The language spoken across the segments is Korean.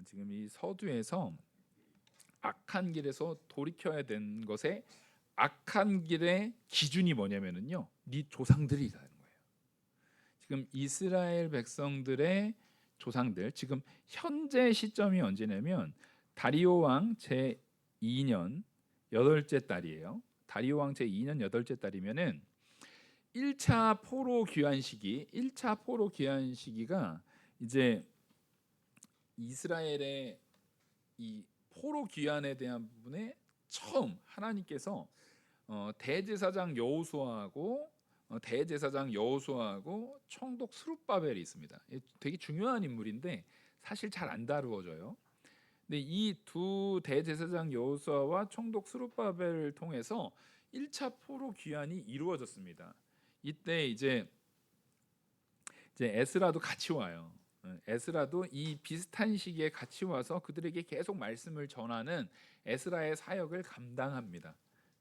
지금 이 서두에서 악한 길에서 돌이켜야 된 것에 악한 길의 기준이 뭐냐면은요, 네 조상들이라는 거예요. 지금 이스라엘 백성들의 조상들, 지금 현재 시점이 언제냐면 다리오 왕 제 2년 여덟째 달이에요. 다리오 왕 제 2년 여덟째 달이면은 1차 포로 귀환 시기, 1차 포로 귀환 시기가 이제 이스라엘의 이 포로 귀환에 대한 부분에 처음 하나님께서 대제사장 여호수아하고 대제사장 여호수아하고 총독 스룹바벨이 있습니다. 되게 중요한 인물인데 사실 잘 안 다루어져요. 근데 이 두 대제사장 여호수아와 총독 스룹바벨을 통해서 1차 포로 귀환이 이루어졌습니다. 이때 이제 에스라도 같이 와요. 에스라도 이 비슷한 시기에 같이 와서 그들에게 계속 말씀을 전하는 에스라의 사역을 감당합니다.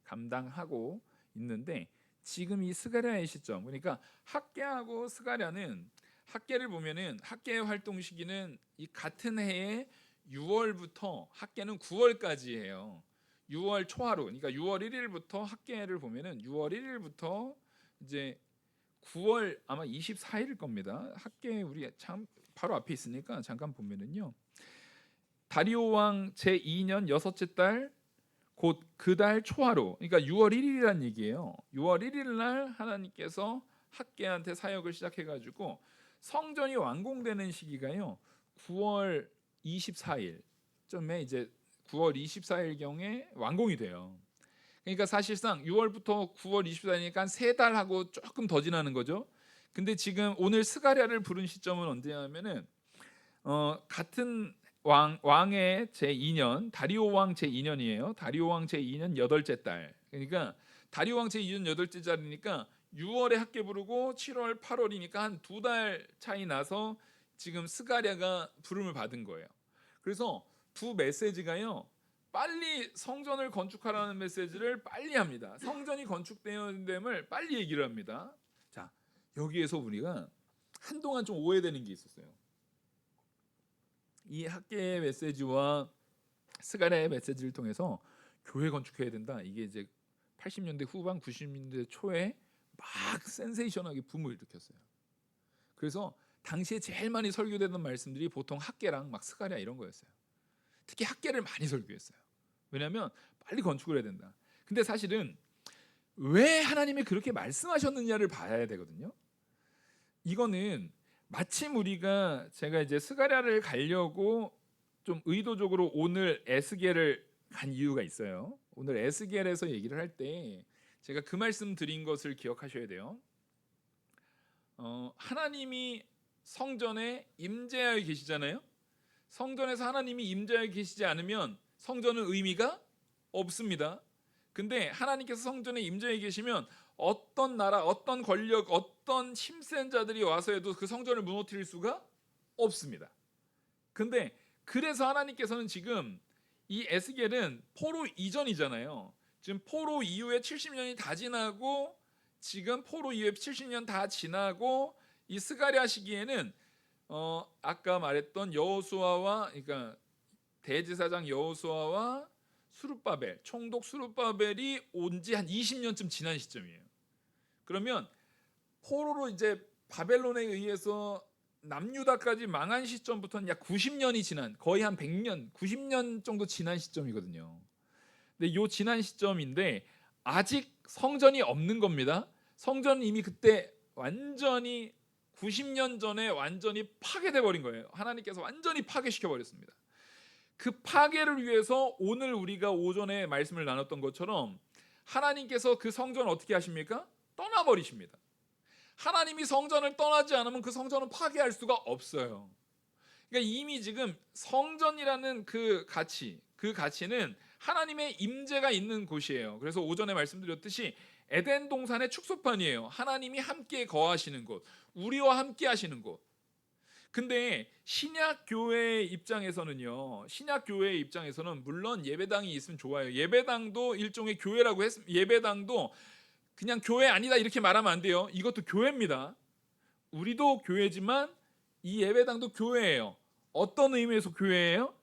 감당하고 있는데 지금 이 스가랴의 시점, 그러니까 학개하고 스가랴는 학개를 보면은 학개의 활동 시기는 이 같은 해에 6월부터 학개는 9월까지예요. 6월 초하루, 그러니까 6월 1일부터 학개를 보면은 6월 1일부터 이제 9월 아마 24일일 겁니다. 학계 우리 참 바로 앞에 있으니까 잠깐 보면은요. 다리오 왕 제 2년 여섯째 달 곧 그 달 초하루, 그러니까 6월 1일이란 얘기예요. 6월 1일 날 하나님께서 학계한테 사역을 시작해 가지고 성전이 완공되는 시기가요. 9월 24일쯤에 이제 9월 24일 경에 완공이 돼요. 그러니까 사실상 6월부터 9월 24일이니까 한 3달하고 조금 더 지나는 거죠. 근데 지금 오늘 스가랴를 부른 시점은 언제냐면은 같은 왕의 제 2년 다리오 왕 제 2년이에요. 다리오 왕 제 2년 여덟째 달. 그러니까 다리오 왕 제 2년 여덟째 달이니까 6월에 학계 부르고 7월 8월이니까 한 2달 차이 나서 지금 스가랴가 부름을 받은 거예요. 그래서 두 메시지가요. 빨리 성전을 건축하라는 메시지를 빨리 합니다. 성전이 건축되는 됨을 빨리 얘기를 합니다. 자, 여기에서 우리가 한동안 좀 오해되는 게 있었어요. 이 학계의 메시지와 스가랴의 메시지를 통해서 교회 건축해야 된다. 이게 이제 80년대 후반 90년대 초에 막 센세이션하게 붐을 일으켰어요. 그래서 당시에 제일 많이 설교되던 말씀들이 보통 학계랑 막 스가랴 이런 거였어요. 특히 학계를 많이 설교했어요. 왜냐하면 빨리 건축을 해야 된다. 근데 사실은 왜 하나님이 그렇게 말씀하셨느냐를 봐야 되거든요. 이거는 마침 우리가 제가 이제 스가랴를 가려고 좀 의도적으로 오늘 에스겔을 간 이유가 있어요. 오늘 에스겔에서 얘기를 할 때 제가 그 말씀 드린 것을 기억하셔야 돼요. 하나님이 성전에 임재하여 계시잖아요. 성전에서 하나님이 임재하여 계시지 않으면 성전은 의미가 없습니다. 근데 하나님께서 성전에 임재해 계시면 어떤 나라, 어떤 권력, 어떤 힘센 자들이 와서 해도 그 성전을 무너뜨릴 수가 없습니다. 근데 그래서 하나님께서는 지금 이 에스겔은 포로 이전이잖아요. 지금 포로 이후에 70년이 다 지나고 지금 포로 이후에 70년 다 지나고 이 스가랴 시기에는 아까 말했던 여호수아와 그러니까 대제사장 여호수아와 스룹바벨, 총독 스룹바벨이 온 지 한 20년쯤 지난 시점이에요. 그러면 포로로 이제 바벨론에 의해서 남유다까지 망한 시점부터는 약 90년이 지난, 거의 한 100년, 90년 정도 지난 시점이거든요. 근데 요 지난 시점인데 아직 성전이 없는 겁니다. 성전은 이미 그때 완전히 90년 전에 완전히 파괴돼 버린 거예요. 하나님께서 완전히 파괴시켜 버렸습니다. 그 파괴를 위해서 오늘 우리가 오전에 말씀을 나눴던 것처럼 하나님께서 그 성전을 어떻게 하십니까? 떠나버리십니다. 하나님이 성전을 떠나지 않으면 그 성전은 파괴할 수가 없어요. 그러니까 이미 지금 성전이라는 그 가치는 하나님의 임재가 있는 곳이에요. 그래서 오전에 말씀드렸듯이 에덴 동산의 축소판이에요. 하나님이 함께 거하시는 곳, 우리와 함께 하시는 곳. 근데 신약 교회의 입장에서는요. 신약 교회의 입장에서는 물론 예배당이 있으면 좋아요. 예배당도 일종의 교회라고 예배당도 그냥 교회 아니다 이렇게 말하면 안 돼요. 이것도 교회입니다. 우리도 교회지만 이 예배당도 교회예요. 어떤 의미에서 교회예요?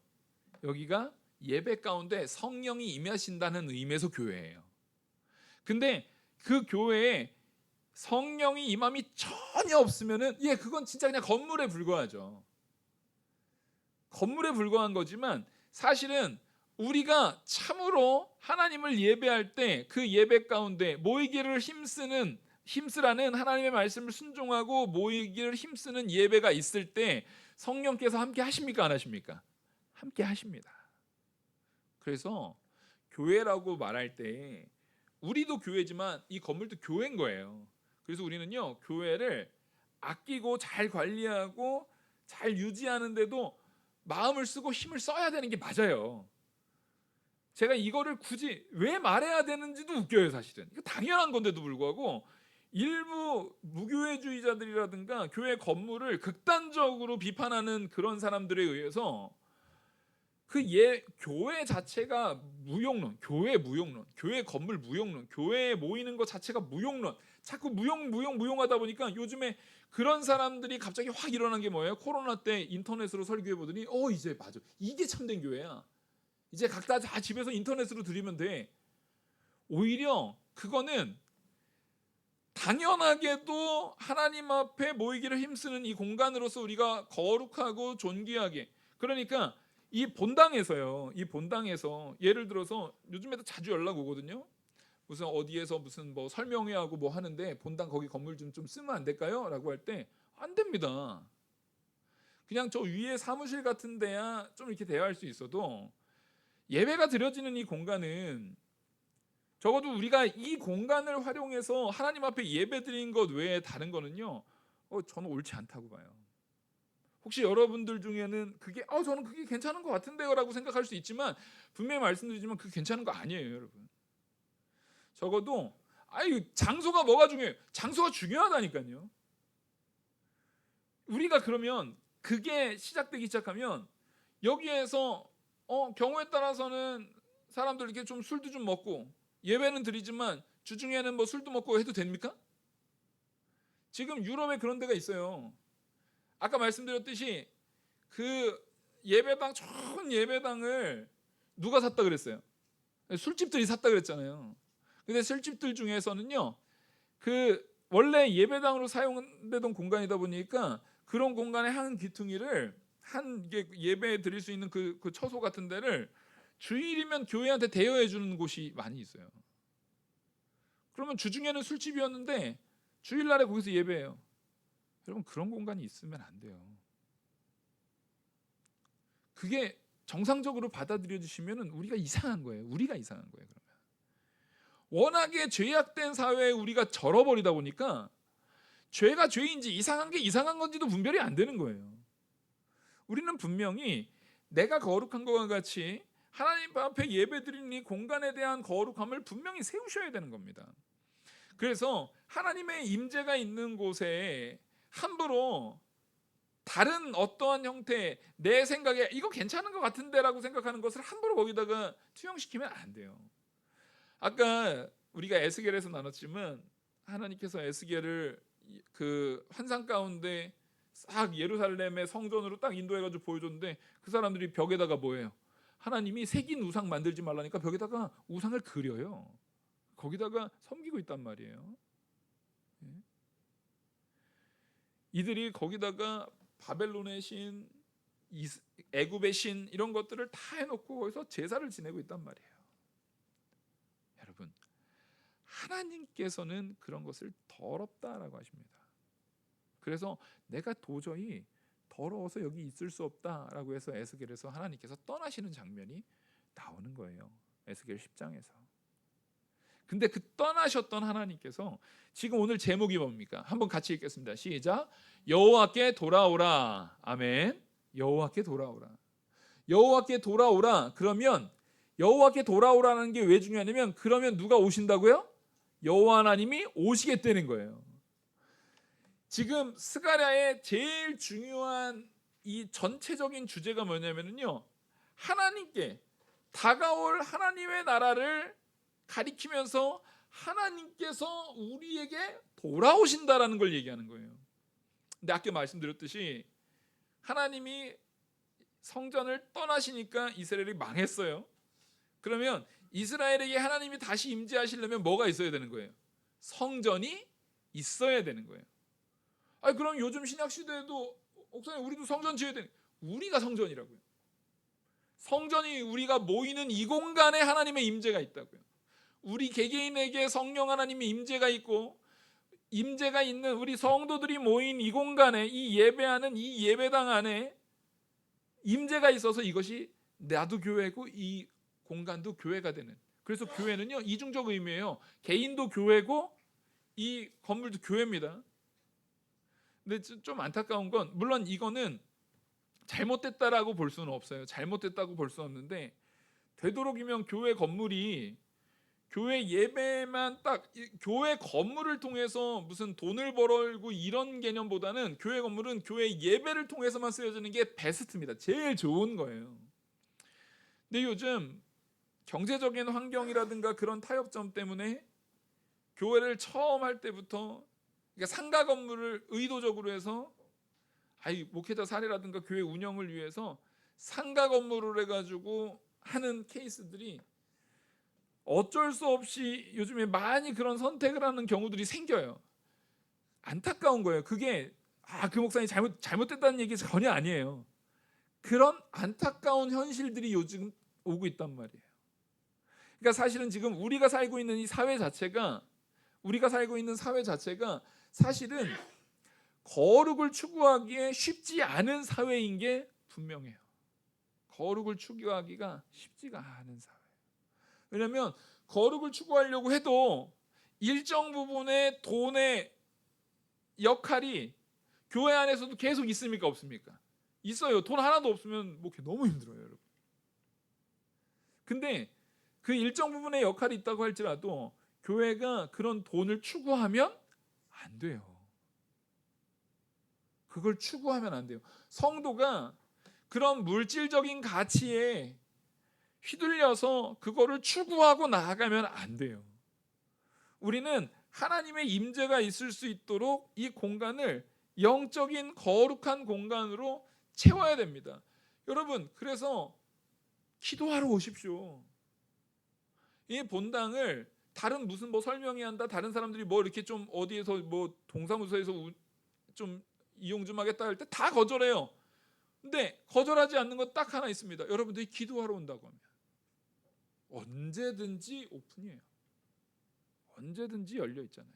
여기가 예배 가운데 성령이 임하신다는 의미에서 교회예요. 근데 그 교회에 성령이 임함이 전혀 없으면은 그건 진짜 그냥 건물에 불과하죠. 건물에 불과한 거지만 사실은 우리가 참으로 하나님을 예배할 때 그 예배 가운데 모이기를 힘쓰라는 하나님의 말씀을 순종하고 모이기를 힘쓰는 예배가 있을 때 성령께서 함께 하십니까, 안 하십니까? 함께 하십니다. 그래서 교회라고 말할 때 우리도 교회지만 이 건물도 교회인 거예요. 그래서 우리는요, 교회를 아끼고 잘 관리하고 잘 유지하는데도 마음을 쓰고 힘을 써야 되는 게 맞아요. 제가 이거를 굳이 왜 말해야 되는지도 웃겨요. 사실은 이거 당연한 건데도 불구하고 일부 무교회주의자들이라든가 교회 건물을 극단적으로 비판하는 그런 사람들에 의해서 교회 자체가 무용론, 교회 무용론, 교회 건물 무용론, 교회에 모이는 것 자체가 무용론, 자꾸 무용하다 보니까 요즘에 그런 사람들이 갑자기 확 일어난 게 뭐예요? 코로나 때 인터넷으로 설교해 보더니 이제 맞아, 이게 참된 교회야. 이제 각자 다 집에서 인터넷으로 드리면 돼. 오히려 그거는 당연하게도 하나님 앞에 모이기를 힘쓰는 이 공간으로서 우리가 거룩하고 존귀하게, 그러니까 이 본당에서 예를 들어서 요즘에도 자주 연락 오거든요. 무슨 어디에서 무슨 뭐 설명회 하고 뭐 하는데 본당 거기 건물 좀 쓰면 안 될까요? 라고 할 때 안 됩니다. 그냥 저 위에 사무실 같은 데야 좀 이렇게 대화할 수 있어도 예배가 드려지는 이 공간은 적어도 우리가 이 공간을 활용해서 하나님 앞에 예배 드린 것 외에 다른 거는요, 저는 옳지 않다고 봐요. 혹시 여러분들 중에는 그게 저는 그게 괜찮은 것 같은데요 라고 생각할 수 있지만 분명히 말씀드리지만 그게 괜찮은 거 아니에요, 여러분. 적어도 장소가 뭐가 중요해요? 장소가 중요하다니까요. 우리가 그러면 그게 시작되기 시작하면 여기에서 경우에 따라서는 사람들 이렇게 좀 술도 좀 먹고 예배는 드리지만 주중에는 뭐 술도 먹고 해도 됩니까? 지금 유럽에 그런 데가 있어요. 아까 말씀드렸듯이 그 예배당, 좋은 예배당을 누가 샀다 그랬어요? 술집들이 샀다 그랬잖아요. 근데 술집들 중에서는요, 그 원래 예배당으로 사용되던 공간이다 보니까 그런 공간의 한 귀퉁이를 예배 드릴 수 있는 그 처소 같은 데를 주일이면 교회한테 대여해 주는 곳이 많이 있어요. 그러면 주중에는 술집이었는데 주일날에 거기서 예배해요. 여러분, 그런 공간이 있으면 안 돼요. 그게 정상적으로 받아들여지시면 우리가 이상한 거예요. 그러면 워낙에 죄악된 사회에 우리가 절어버리다 보니까 죄가 죄인지 이상한 게 이상한 건지도 분별이 안 되는 거예요. 우리는 분명히 내가 거룩한 것과 같이 하나님 앞에 예배드리는 이 공간에 대한 거룩함을 분명히 세우셔야 되는 겁니다. 그래서 하나님의 임재가 있는 곳에 함부로 다른 어떠한 형태, 내 생각에 이거 괜찮은 것 같은데 라고 생각하는 것을 함부로 거기다가 투영시키면 안 돼요. 아까 우리가 에스겔에서 나눴지만 하나님께서 에스겔을 그 환상 가운데 싹 예루살렘의 성전으로 딱 인도해가지고 보여줬는데 그 사람들이 벽에다가 뭐예요? 하나님이 새긴 우상 만들지 말라니까 벽에다가 우상을 그려요. 거기다가 섬기고 있단 말이에요. 이들이 거기다가 바벨론의 신, 애굽의 신 이런 것들을 다 해놓고 거기서 제사를 지내고 있단 말이에요. 여러분, 하나님께서는 그런 것을 더럽다라고 하십니다. 그래서 내가 도저히 더러워서 여기 있을 수 없다라고 해서 에스겔에서 하나님께서 떠나시는 장면이 나오는 거예요. 에스겔 10장에서. 근데 그 떠나셨던 하나님께서 지금 오늘 제목이 뭡니까? 한번 같이 읽겠습니다. 시작. 여호와께 돌아오라. 아멘. 여호와께 돌아오라. 여호와께 돌아오라. 그러면 여호와께 돌아오라는 게 왜 중요하냐면 그러면 누가 오신다고요? 여호와 하나님이 오시겠다는 거예요. 지금 스가랴의 제일 중요한 이 전체적인 주제가 뭐냐면요, 하나님께 다가올 하나님의 나라를 가리키면서 하나님께서 우리에게 돌아오신다라는 걸 얘기하는 거예요. 근데 아까 말씀드렸듯이 하나님이 성전을 떠나시니까 이스라엘이 망했어요. 그러면 이스라엘에게 하나님이 다시 임재하시려면 뭐가 있어야 되는 거예요? 성전이 있어야 되는 거예요. 아니 그럼 요즘 신약 시대에도 목사님 우리도 성전 지어야 되는, 우리가 성전이라고요. 성전이 우리가 모이는 이 공간에 하나님의 임재가 있다고요. 우리 개개인에게 성령 하나님의 임재가 있고, 임재가 있는 우리 성도들이 모인 이 공간에, 이 예배하는 이 예배당 안에 임재가 있어서 이것이 나도 교회고 이 공간도 교회가 되는. 그래서 교회는요 이중적 의미예요. 개인도 교회고 이 건물도 교회입니다. 근데 좀 안타까운 건, 물론 이거는 잘못됐다라고 볼 수는 없어요. 잘못됐다고 볼 수 없는데, 되도록이면 교회 건물이 교회 예배만 딱 교회 건물을 통해서 무슨 돈을 벌고 이런 개념보다는 교회 건물은 교회 예배를 통해서만 쓰여지는 게 베스트입니다. 제일 좋은 거예요. 근데 요즘 경제적인 환경이라든가 그런 타협점 때문에 교회를 처음 할 때부터, 그러니까 상가 건물을 의도적으로 해서 목회자 사례라든가 교회 운영을 위해서 상가 건물을 해가지고 하는 케이스들이 어쩔 수 없이 요즘에 많이 그런 선택을 하는 경우들이 생겨요. 안타까운 거예요. 그게 그 목사님 잘못됐다는 얘기 전혀 아니에요. 그런 안타까운 현실들이 요즘 오고 있단 말이에요. 그러니까 사실은 지금 우리가 살고 있는 이 사회 자체가, 사실은 거룩을 추구하기에 쉽지 않은 사회인 게 분명해요. 거룩을 추구하기가 쉽지가 않은 사회. 왜냐하면 거룩을 추구하려고 해도 일정 부분의 돈의 역할이 교회 안에서도 계속 있습니까, 없습니까? 있어요. 돈 하나도 없으면 목회 너무 힘들어요, 여러분. 근데 그 일정 부분의 역할이 있다고 할지라도 교회가 그런 돈을 추구하면 안 돼요. 그걸 추구하면 안 돼요. 성도가 그런 물질적인 가치에 휘둘려서 그거를 추구하고 나아가면 안 돼요. 우리는 하나님의 임재가 있을 수 있도록 이 공간을 영적인 거룩한 공간으로 채워야 됩니다. 여러분, 그래서 기도하러 오십시오. 이 본당을 다른 무슨 설명해야 한다, 다른 사람들이 이렇게 좀 어디에서 동사무소에서 좀 이용 좀 하겠다 할 때 다 거절해요. 근데 거절하지 않는 건 딱 하나 있습니다. 여러분들이 기도하러 온다고 하면 언제든지 오픈이에요. 언제든지 열려 있잖아요.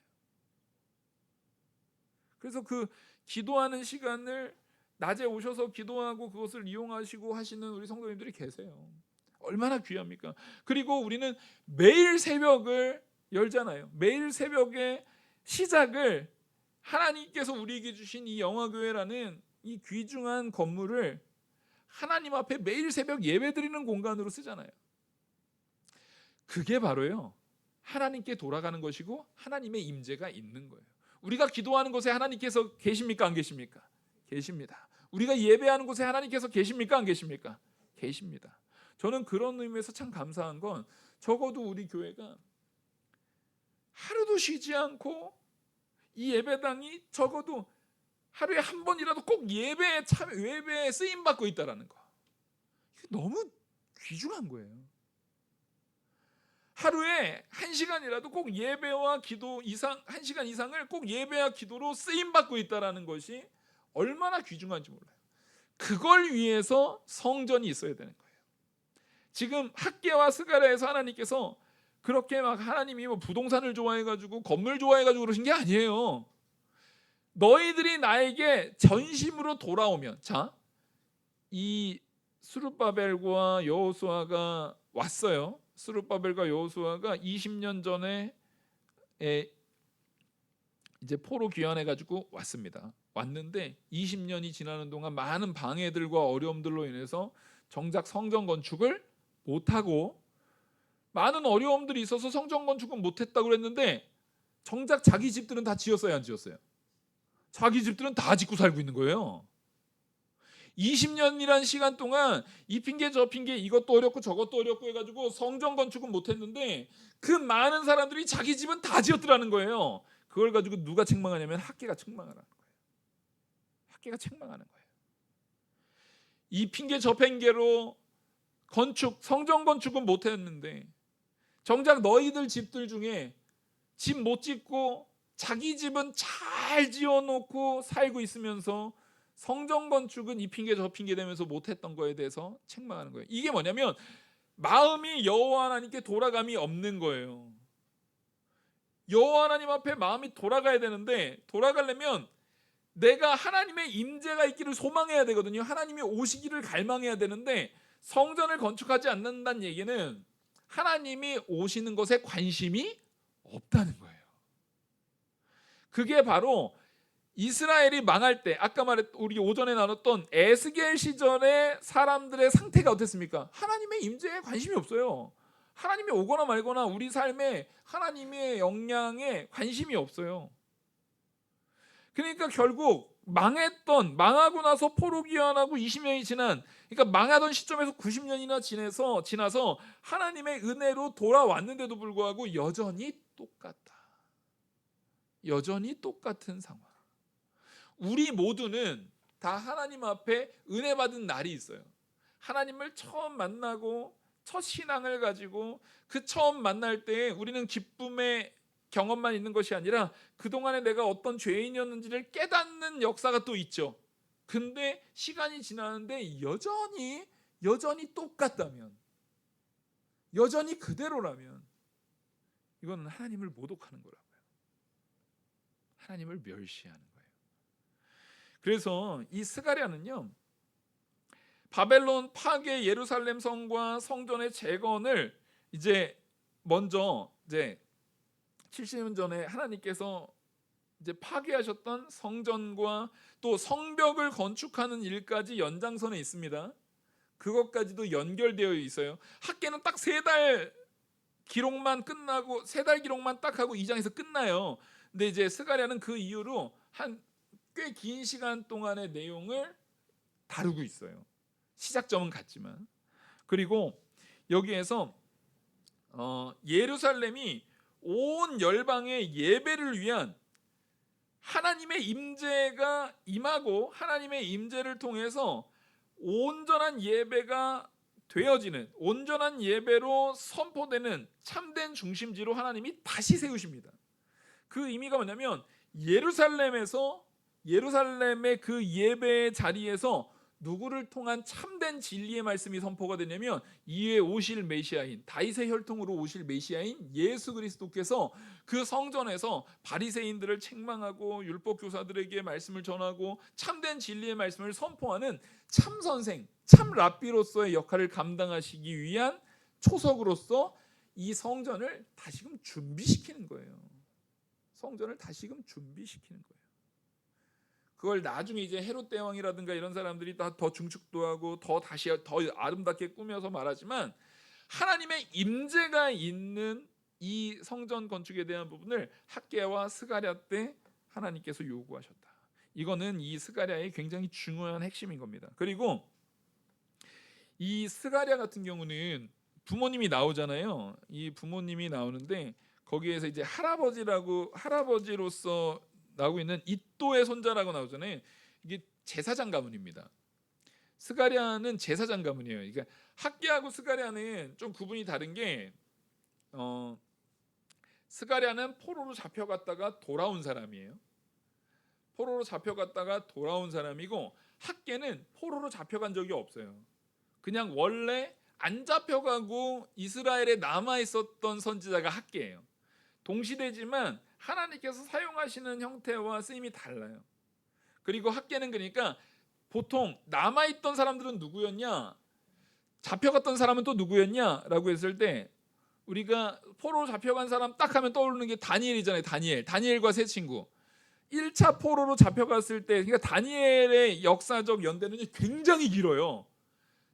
그래서 그 기도하는 시간을 낮에 오셔서 기도하고 그것을 이용하시고 하시는 우리 성도님들이 계세요. 얼마나 귀합니까? 그리고 우리는 매일 새벽을 열잖아요. 매일 새벽의 시작을 하나님께서 우리에게 주신 이 영화교회라는 이 귀중한 건물을 하나님 앞에 매일 새벽 예배드리는 공간으로 쓰잖아요. 그게 바로요, 하나님께 돌아가는 것이고 하나님의 임재가 있는 거예요. 우리가 기도하는 곳에 하나님께서 계십니까, 안 계십니까? 계십니다. 우리가 예배하는 곳에 하나님께서 계십니까, 안 계십니까? 계십니다. 저는 그런 의미에서 참 감사한 건, 적어도 우리 교회가 하루도 쉬지 않고 이 예배당이 적어도 하루에 한 번이라도 꼭 예배에 쓰임 받고 있다라는 거, 이게 너무 귀중한 거예요. 하루에 1시간이라도 꼭 예배와 기도 이상, 1시간 이상을 꼭 예배와 기도로 쓰임 받고 있다라는 것이 얼마나 귀중한지 몰라요. 그걸 위해서 성전이 있어야 되는 거예요. 지금 학개와 스가랴에서 하나님께서 그렇게 하나님이 부동산을 좋아해가지고 건물 좋아해가지고 그러신 게 아니에요. 너희들이 나에게 전심으로 돌아오면, 이 스룹바벨과 여호수아가 왔어요. 스룹바벨과 여호수아가 20년 전에 이제 포로 귀환해가지고 왔는데 20년이 지나는 동안 많은 방해들과 어려움들로 인해서 정작 성전 건축을 못하고, 많은 어려움들이 있어서 성전 건축은 못했다고 그랬는데 정작 자기 집들은 다 지었어요, 안 지었어요? 자기 집들은 다 짓고 살고 있는 거예요. 20년이란 시간 동안 이 핑계 저 핑계, 이것도 어렵고 저것도 어렵고 해가지고 성전 건축은 못했는데 그 많은 사람들이 자기 집은 다 지었더라는 거예요. 그걸 가지고 누가 책망하냐면 학개가 책망하는 거예요. 학개가 책망하는 거예요. 이 핑계 저 핑계로 성전 건축은 못했는데 정작 너희들 집들 중에 집 못 짓고 자기 집은 잘 지어놓고 살고 있으면서 성전 건축은 이 핑계 저 핑계 대면서 못했던 거에 대해서 책망하는 거예요. 이게 뭐냐면 마음이 여호와 하나님께 돌아감이 없는 거예요. 여호와 하나님 앞에 마음이 돌아가야 되는데 돌아가려면 내가 하나님의 임재가 있기를 소망해야 되거든요. 하나님이 오시기를 갈망해야 되는데 성전을 건축하지 않는다는 얘기는 하나님이 오시는 것에 관심이 없다는 거예요. 그게 바로 이스라엘이 망할 때 아까 우리 오전에 나눴던 에스겔 시절의 사람들의 상태가 어땠습니까? 하나님의 임재에 관심이 없어요. 하나님이 오거나 말거나 우리 삶에 하나님의 영향에 관심이 없어요. 그러니까 결국 망하고 나서 포로기환하고 20년이 지난, 그러니까 망하던 시점에서 90년이나 지나서 하나님의 은혜로 돌아왔는데도 불구하고 여전히 똑같은 상황. 우리 모두는 다 하나님 앞에 은혜 받은 날이 있어요. 하나님을 처음 만나고 첫 신앙을 가지고 그 처음 만날 때 우리는 기쁨의 경험만 있는 것이 아니라 그동안에 내가 어떤 죄인이었는지를 깨닫는 역사가 또 있죠. 근데 시간이 지나는데 여전히 똑같다면, 여전히 그대로라면 이거는 하나님을 모독하는 거라고요. 하나님을 멸시하는 거예요. 그래서 이 스가랴는요, 바벨론 파괴 예루살렘 성과 성전의 재건을 먼저 70년 전에 하나님께서 파괴하셨던 성전과 또 성벽을 건축하는 일까지 연장선에 있습니다. 그것까지도 연결되어 있어요. 학계는 딱 3달 기록만 끝나고 3달 기록만 딱 하고 2장에서 끝나요. 근데 스가랴는 그 이후로 한 꽤 긴 시간 동안의 내용을 다루고 있어요. 시작점은 같지만. 그리고 여기에서 예루살렘이 온 열방의 예배를 위한 하나님의 임재가 임하고 하나님의 임재를 통해서 온전한 예배가 되어지는, 온전한 예배로 선포되는 참된 중심지로 하나님이 다시 세우십니다. 그 의미가 뭐냐면 예루살렘의 그 예배의 자리에서 누구를 통한 참된 진리의 말씀이 선포가 되냐면 이에 오실 메시아인, 다윗의 혈통으로 오실 메시아인 예수 그리스도께서 그 성전에서 바리새인들을 책망하고 율법 교사들에게 말씀을 전하고 참된 진리의 말씀을 선포하는 참 선생, 참 랍비로서의 역할을 감당하시기 위한 초석으로서 이 성전을 다시금 준비시키는 거예요. 성전을 다시금 준비시키는 거예요. 그걸 나중에 헤롯 대왕이라든가 이런 사람들이 더 증축도 하고 더 아름답게 꾸며서 말하지만 하나님의 임재가 있는 이 성전 건축에 대한 부분을 학개와 스가랴 때 하나님께서 요구하셨다. 이거는 이 스가랴의 굉장히 중요한 핵심인 겁니다. 그리고 이 스가랴 같은 경우는 부모님이 나오잖아요. 이 부모님이 나오는데 거기에서 할아버지로서 나오고 있는 이또의 손자라고 나오잖아요. 이게 제사장 가문입니다. 스가랴는 제사장 가문이에요. 그러니까 학개하고 스가랴는 좀 구분이 다른 게 스가랴는 포로로 잡혀갔다가 돌아온 사람이에요. 포로로 잡혀갔다가 돌아온 사람이고 학개는 포로로 잡혀간 적이 없어요. 그냥 원래 안 잡혀가고 이스라엘에 남아 있었던 선지자가 학개예요. 동시대지만 하나님께서 사용하시는 형태와 쓰임이 달라요. 그리고 학개는 그러니까 보통 남아있던 사람들은 누구였냐, 잡혀갔던 사람은 또 누구였냐라고 했을 때 우리가 포로로 잡혀간 사람 딱 하면 떠오르는 게 다니엘이잖아요. 다니엘과 세 친구. 1차 포로로 잡혀갔을 때, 그러니까 다니엘의 역사적 연대는 굉장히 길어요.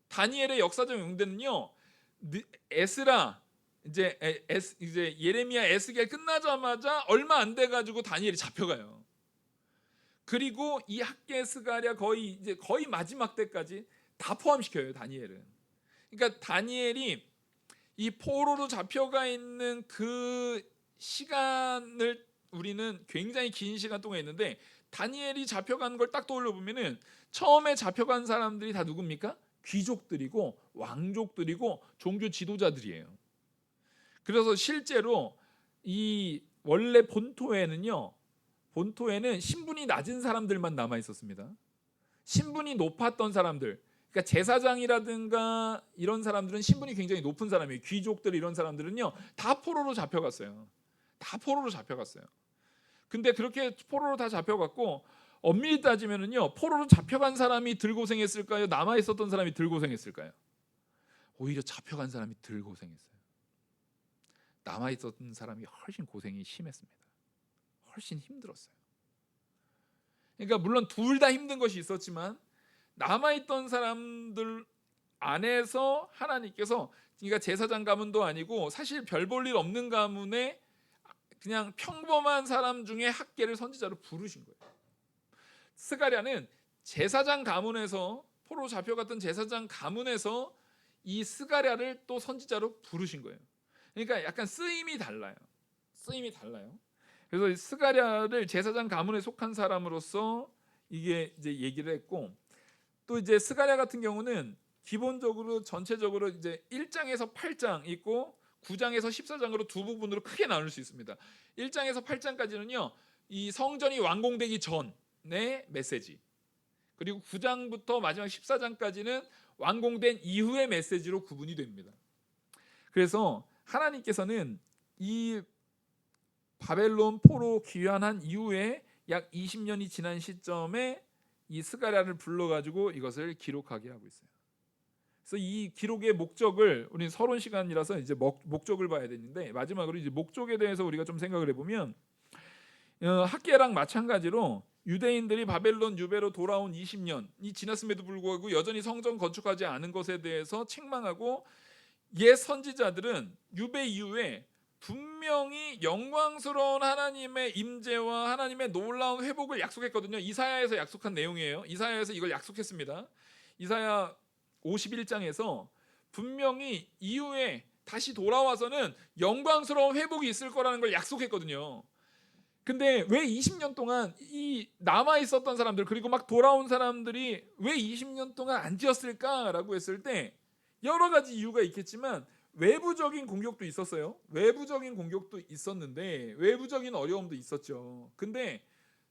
다니엘의 역사적 연대는요, 에스라 이제 예레미야, 에스겔 끝나자마자 얼마 안 돼 가지고 다니엘이 잡혀가요. 그리고 이 학개, 스가랴 거의 마지막 때까지 다 포함시켜요, 다니엘은. 그러니까 다니엘이 이 포로로 잡혀가 있는 그 시간을 우리는 굉장히 긴 시간 동안 있는데 다니엘이 잡혀간 걸 딱 떠올려 보면은 처음에 잡혀간 사람들이 다 누굽니까? 귀족들이고 왕족들이고 종교 지도자들이에요. 그래서 실제로 이 원래 본토에는 신분이 낮은 사람들만 남아 있었습니다. 신분이 높았던 사람들, 그러니까 제사장이라든가 이런 사람들은 신분이 굉장히 높은 사람이에요. 귀족들 이런 사람들은요 다 포로로 잡혀갔어요. 다 포로로 잡혀갔어요. 근데 그렇게 포로로 다 잡혀갔고 엄밀히 따지면은요 포로로 잡혀간 사람이 덜 고생했을까요? 남아 있었던 사람이 덜 고생했을까요? 오히려 잡혀간 사람이 덜 고생했어요. 남아 있었던 사람이 훨씬 고생이 심했습니다. 훨씬 힘들었어요. 그러니까 물론 둘 다 힘든 것이 있었지만 남아 있던 사람들 안에서 하나님께서, 그러니까 제사장 가문도 아니고 사실 별 볼 일 없는 가문에 그냥 평범한 사람 중에 학계를 선지자로 부르신 거예요. 스가랴는 제사장 가문에서 포로 잡혀갔던 제사장 가문에서 이 스가랴를 또 선지자로 부르신 거예요. 그러니까 약간 쓰임이 달라요. 쓰임이 달라요. 그래서 스가랴를 제사장 가문에 속한 사람으로서 이게 이제 얘기를 했고, 또 이제 스가랴 같은 경우는 기본적으로 전체적으로 이제 1장에서 8장 있고 9장에서 14장으로 두 부분으로 크게 나눌 수 있습니다. 1장에서 8장까지는요 이 성전이 완공되기 전의 메시지, 그리고 9장부터 마지막 14장까지는 완공된 이후의 메시지로 구분이 됩니다. 그래서 하나님께서는 이 바벨론 포로 귀환한 이후에 약 20년이 지난 시점에 이 스가랴를 불러가지고 이것을 기록하게 하고 있어요. 그래서 이 기록의 목적을, 우리 서론 시간이라서 이제 목적을 봐야 되는데, 마지막으로 이제 목적에 대해서 우리가 좀 생각을 해보면 학계랑 마찬가지로 유대인들이 바벨론 유배로 돌아온 20년이 지났음에도 불구하고 여전히 성전 건축하지 않은 것에 대해서 책망하고, 옛 선지자들은 유배 이후에 분명히 영광스러운 하나님의 임재와 하나님의 놀라운 회복을 약속했거든요. 이사야에서 약속한 내용이에요. 이사야에서 이걸 약속했습니다. 이사야 51장에서 분명히 이후에 다시 돌아와서는 영광스러운 회복이 있을 거라는 걸 약속했거든요. 근데 왜 20년 동안 이 남아 있었던 사람들, 그리고 막 돌아온 사람들이 왜 20년 동안 안 지었을까라고 했을 때 여러 가지 이유가 있겠지만 외부적인 공격도 있었어요. 외부적인 공격도 있었는데 외부적인 어려움도 있었죠. 근데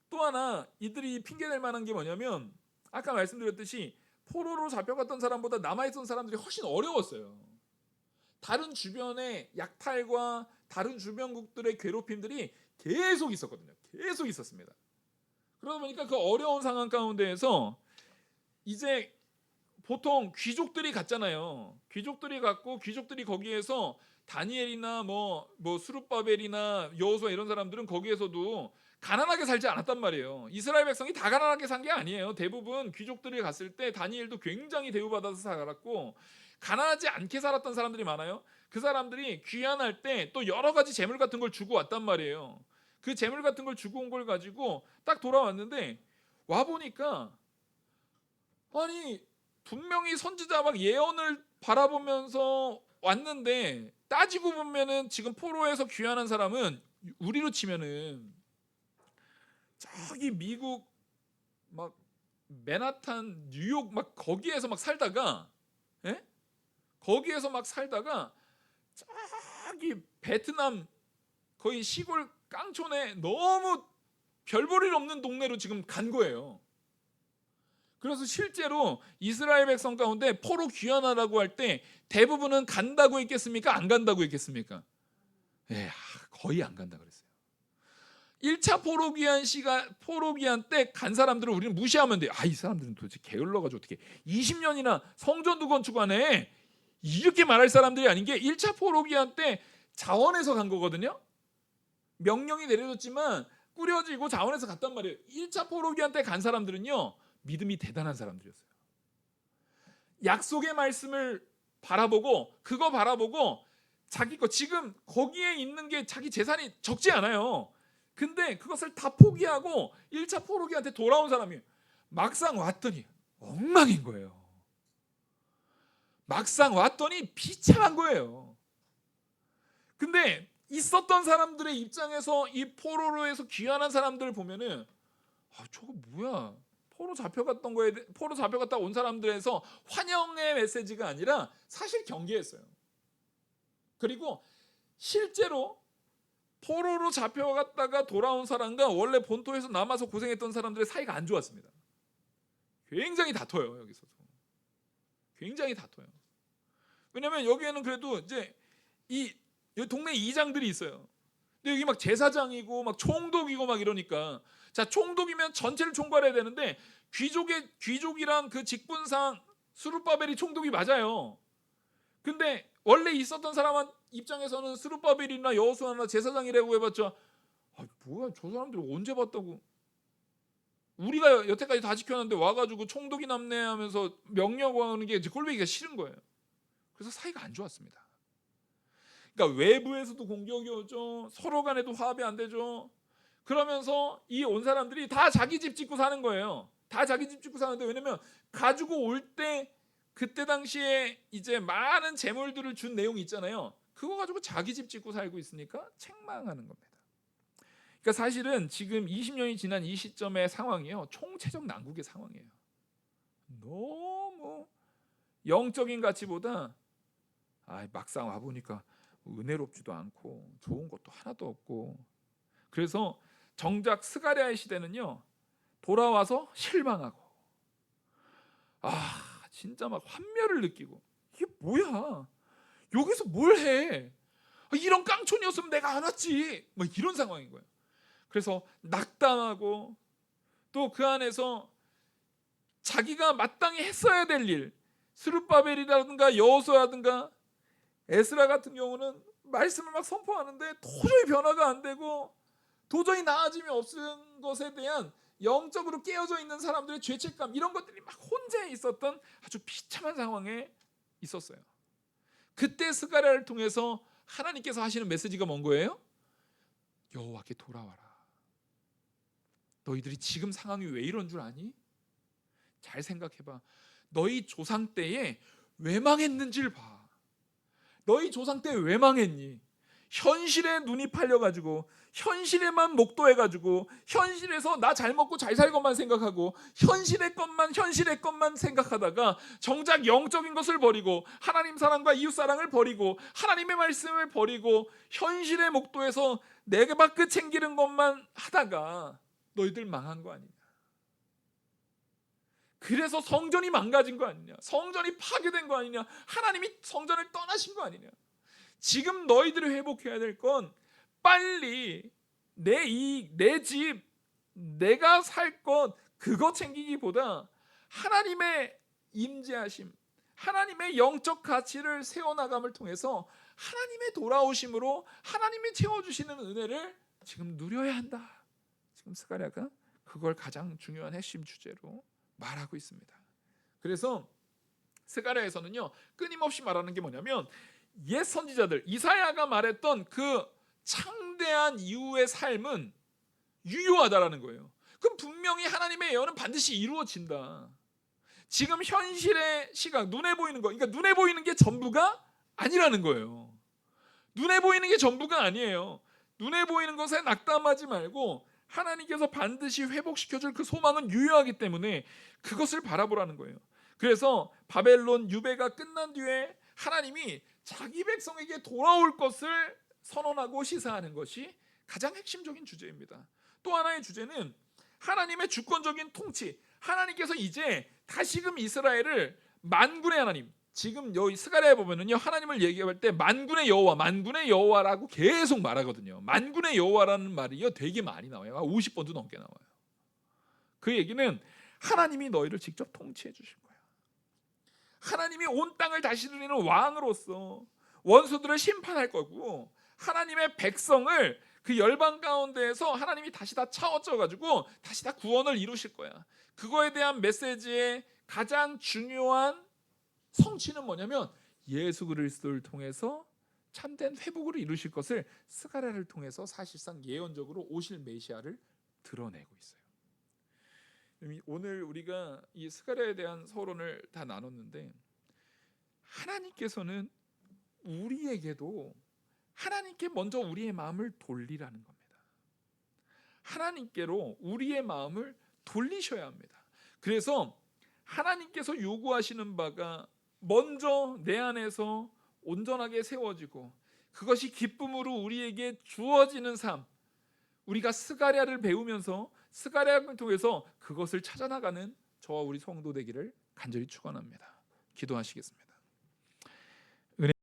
또 하나 이들이 핑계댈 만한 게 뭐냐면, 아까 말씀드렸듯이 포로로 잡혀갔던 사람보다 남아있던 사람들이 훨씬 어려웠어요. 다른 주변의 약탈과 다른 주변국들의 괴롭힘들이 계속 있었거든요. 계속 있었습니다. 그러다 보니까 그 어려운 상황 가운데에서 이제 보통 귀족들이 갔잖아요. 귀족들이 갔고 귀족들이 거기에서 다니엘이나 뭐 스룹바벨이나 여호수아 이런 사람들은 거기에서도 가난하게 살지 않았단 말이에요. 이스라엘 백성이 다 가난하게 산 게 아니에요. 대부분 귀족들이 갔을 때 다니엘도 굉장히 대우받아서 살았고 가난하지 않게 살았던 사람들이 많아요. 그 사람들이 귀환할 때 또 여러 가지 재물 같은 걸 주고 왔단 말이에요. 그 재물 같은 걸 주고 온 걸 가지고 딱 돌아왔는데 와 보니까 아니 분명히 선지자 막 예언을 바라보면서 왔는데 따지고 보면은 지금 포로에서 귀환한 사람은 우리로 치면은 저기 미국 막 맨하탄 뉴욕 막 거기에서 막 살다가 거기에서 막 살다가 저기 베트남 거의 시골 깡촌에 너무 별 볼 일 없는 동네로 지금 간 거예요. 그래서 실제로 이스라엘 백성 가운데 포로 귀환하라고 할 때 대부분은 간다고 했겠습니까? 안 간다고 했겠습니까? 거의 안 간다 그랬어요. 1차 포로 귀환 때 간 사람들을 우리는 무시하면 돼요. 이 사람들은 도대체 게을러가지고 어떻게 20년이나 성전도 건축 안 해? 이렇게 말할 사람들이 아닌 게 1차 포로 귀환 때 자원에서 간 거거든요. 명령이 내려졌지만 꾸려지고 자원에서 갔단 말이에요. 1차 포로 귀환 때 간 사람들은요. 믿음이 대단한 사람들이었어요. 약속의 말씀을 바라보고 그거 바라보고 자기 거 지금 거기에 있는 게 자기 재산이 적지 않아요. 근데 그것을 다 포기하고 1차 포로기한테 돌아온 사람이 막상 왔더니 엉망인 거예요. 막상 왔더니 비참한 거예요. 근데 있었던 사람들의 입장에서 이 포로로 해서 귀환한 사람들을 보면은 저거 뭐야? 포로 잡혀갔다 온 사람들에서 환영의 메시지가 아니라 사실 경계했어요. 그리고 실제로 포로로 잡혀갔다가 돌아온 사람과 원래 본토에서 남아서 고생했던 사람들의 사이가 안 좋았습니다. 굉장히 다퉈요. 여기서도 굉장히 다퉈요. 왜냐하면 여기에는 그래도 이제 여기 동네 이장들이 있어요. 근데 여기 막 제사장이고 막 총독이고 막 이러니까, 자, 총독이면 전체를 총괄해야 되는데 귀족이랑 그 직분상 스룹바벨이 총독이 맞아요. 근데 원래 있었던 사람 입장에서는 스룹바벨이나 여호수아나 제사장이라고 해봤자 뭐야, 저 사람들 언제 봤다고, 우리가 여태까지 다 지켜놨는데 와가지고 총독이 남네 하면서 명령하는 게 꼴보기가 싫은 거예요. 그래서 사이가 안 좋았습니다. 그러니까 외부에서도 공격이 오죠. 서로 간에도 화합이 안 되죠. 그러면서 이 온 사람들이 다 자기 집 짓고 사는 거예요. 다 자기 집 짓고 사는데, 왜냐면 가지고 올 때 그때 당시에 이제 많은 재물들을 준 내용이 있잖아요. 그거 가지고 자기 집 짓고 살고 있으니까 책망하는 겁니다. 그러니까 사실은 지금 20년이 지난 이 시점의 상황이요, 총체적 난국의 상황이에요. 너무 영적인 가치보다 막상 와 보니까 은혜롭지도 않고 좋은 것도 하나도 없고, 그래서 정작 스가랴의 시대는요, 돌아와서 실망하고 진짜 막 환멸을 느끼고, 이게 뭐야, 여기서 뭘 해, 이런 깡촌이었으면 내가 안 왔지, 막 이런 상황인 거예요. 그래서 낙담하고, 또 그 안에서 자기가 마땅히 했어야 될 일, 스룹바벨이라든가 여호수아라든가 에스라 같은 경우는 말씀을 막 선포하는데 도저히 변화가 안 되고 도저히 나아짐이 없는 것에 대한 영적으로 깨어져 있는 사람들의 죄책감, 이런 것들이 막 혼재 있었던 아주 비참한 상황에 있었어요. 그때 스가랴를 통해서 하나님께서 하시는 메시지가 뭔 거예요? 여호와께 돌아와라. 너희들이 지금 상황이 왜 이런 줄 아니? 잘 생각해봐. 너희 조상 때에 왜 망했는지를 봐. 너희 조상 때 왜 망했니? 현실에 눈이 팔려가지고, 현실에만 목도해가지고, 현실에서 나 잘 먹고 잘 살 것만 생각하고, 현실의 것만 생각하다가 정작 영적인 것을 버리고, 하나님 사랑과 이웃 사랑을 버리고, 하나님의 말씀을 버리고, 현실의 목도에서 내게 밖에 챙기는 것만 하다가 너희들 망한 거 아니냐? 그래서 성전이 망가진 거 아니냐? 성전이 파괴된 거 아니냐? 하나님이 성전을 떠나신 거 아니냐? 지금 너희들이 회복해야 될 건 빨리 내 집, 내가 살 것, 그거 챙기기보다 하나님의 임재하심, 하나님의 영적 가치를 세워나감을 통해서 하나님의 돌아오심으로 하나님이 채워주시는 은혜를 지금 누려야 한다. 지금 스가랴가 그걸 가장 중요한 핵심 주제로 말하고 있습니다. 그래서 스가랴에서는요, 끊임없이 말하는 게 뭐냐면, 옛 선지자들 이사야가 말했던 그 창대한 이후의 삶은 유효하다라는 거예요. 그럼 분명히 하나님의 예언은 반드시 이루어진다. 지금 현실의 시각, 눈에 보이는 거, 그러니까 눈에 보이는 게 전부가 아니라는 거예요. 눈에 보이는 게 전부가 아니에요. 눈에 보이는 것에 낙담하지 말고 하나님께서 반드시 회복시켜줄 그 소망은 유효하기 때문에 그것을 바라보라는 거예요. 그래서 바벨론 유배가 끝난 뒤에 하나님이 자기 백성에게 돌아올 것을 선언하고 시사하는 것이 가장 핵심적인 주제입니다. 또 하나의 주제는 하나님의 주권적인 통치. 하나님께서 이제 다시금 이스라엘을 만군의 하나님, 지금 여기 스가랴에 보면은요, 하나님을 얘기할 때 만군의 여호와라고 계속 말하거든요. 만군의 여호와라는 말이요 되게 많이 나와요. 50번도 넘게 나와요. 그 얘기는 하나님이 너희를 직접 통치해 주실 거야. 하나님이 온 땅을 다스리는 왕으로서 원수들을 심판할 거고, 하나님의 백성을 그 열방 가운데에서 하나님이 다시 다 차워져 가지고 다시 다 구원을 이루실 거야. 그거에 대한 메시지의 가장 중요한 성취는 뭐냐면 예수 그리스도를 통해서 참된 회복을 이루실 것을 스가랴를 통해서 사실상 예언적으로 오실 메시아를 드러내고 있어요. 오늘 우리가 이 스가랴에 대한 서론을 다 나눴는데, 하나님께서는 우리에게도 하나님께 먼저 우리의 마음을 돌리라는 겁니다. 하나님께로 우리의 마음을 돌리셔야 합니다. 그래서 하나님께서 요구하시는 바가 먼저 내 안에서 온전하게 세워지고 그것이 기쁨으로 우리에게 주어지는 삶, 우리가 스가랴를 배우면서 스가랴를 통해서 그것을 찾아나가는 저와 우리 성도 되기를 간절히 축원합니다. 기도하시겠습니다.